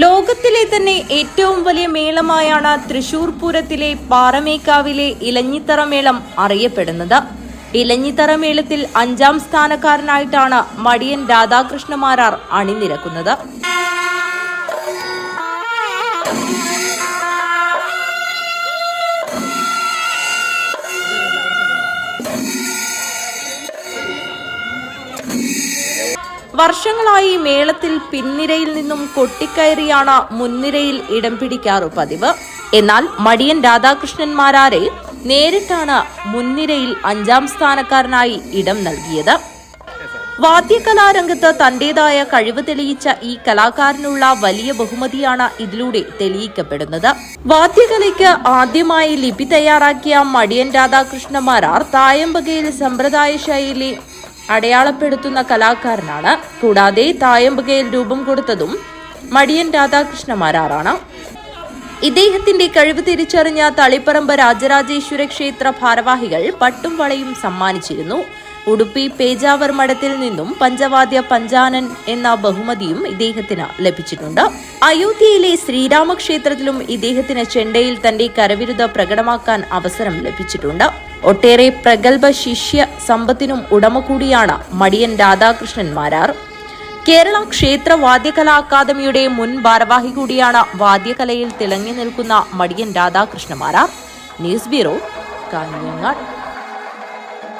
ലോകത്തിലെ തന്നെ ഏറ്റവും വലിയ മേളമായാണ് തൃശൂർ പൂരത്തിലെ പാറമേക്കാവിലെ ഇലഞ്ഞിത്തറ മേളം അറിയപ്പെടുന്നത്. ഇലഞ്ഞിത്തറ മേളത്തിൽ 5ാം സ്ഥാനക്കാരനായിട്ടാണ് മടിയൻ രാധാകൃഷ്ണ മാരാർ അണിനിരക്കുന്നത്. വർഷങ്ങളായി മേളത്തിൽ പിൻനിരയിൽ നിന്നും കൊട്ടിക്കയറിയാണ് മുൻനിരയിൽ ഇടം പിടിക്കാറ് പതിവ്. എന്നാൽ മടിയൻ രാധാകൃഷ്ണൻ മാരാരെ നേരിട്ടാണ് മുൻനിരയിൽ 5ാം സ്ഥാനക്കാരനായി ഇടം നൽകിയത്. വാദ്യകലാരംഗത്ത് തന്റേതായ കഴിവ് തെളിയിച്ച ഈ കലാകാരനുള്ള വലിയ ബഹുമതിയാണ് ഇതിലൂടെ തെളിയിക്കപ്പെടുന്നത്. വാദ്യകലയ്ക്ക് ആദ്യമായി ലിപി തയ്യാറാക്കിയ മടിയൻ രാധാകൃഷ്ണ മാരാർ തായമ്പകയിൽ സമ്പ്രദായ ശൈലി അടയാളപ്പെടുത്തുന്ന കലാകാരനാണ്. കൂടാതെ തായമ്പകയിൽ രൂപം കൊടുത്തതും മടിയൻ രാധാകൃഷ്ണ മാരാറാണ്. ഇദ്ദേഹത്തിന്റെ കഴിവ് തിരിച്ചറിഞ്ഞ തളിപ്പറമ്പ് രാജരാജേശ്വര ക്ഷേത്ര ഭാരവാഹികൾ പട്ടും വളയും സമ്മാനിച്ചിരുന്നു. ഉടുപ്പി പേജാവർ മഠത്തിൽ നിന്നും പഞ്ചവാദ്യ പഞ്ചാനൻ എന്ന ബഹുമതിയും ഇദ്ദേഹത്തിന് ലഭിച്ചിട്ടുണ്ട്. അയോധ്യയിലെ ശ്രീരാമക്ഷേത്രത്തിലും ഇദ്ദേഹത്തിന് ചെണ്ടയിൽ തന്റെ കരവിരുത പ്രകടമാക്കാൻ അവസരം ലഭിച്ചിട്ടുണ്ട്. ഒട്ടേറെ പ്രഗത്ഭ ശിഷ്യ സമ്പത്തിനും ഉടമ കൂടിയാണ് മടിയൻ രാധാകൃഷ്ണൻ മാരാർ. കേരള ക്ഷേത്ര വാദ്യകലാ അക്കാദമിയുടെ മുൻ ഭാരവാഹി കൂടിയാണ് വാദ്യകലയിൽ തിളങ്ങി നിൽക്കുന്ന മടിയൻ രാധാകൃഷ്ണ മാരാർ. News bureau, Kanhangad.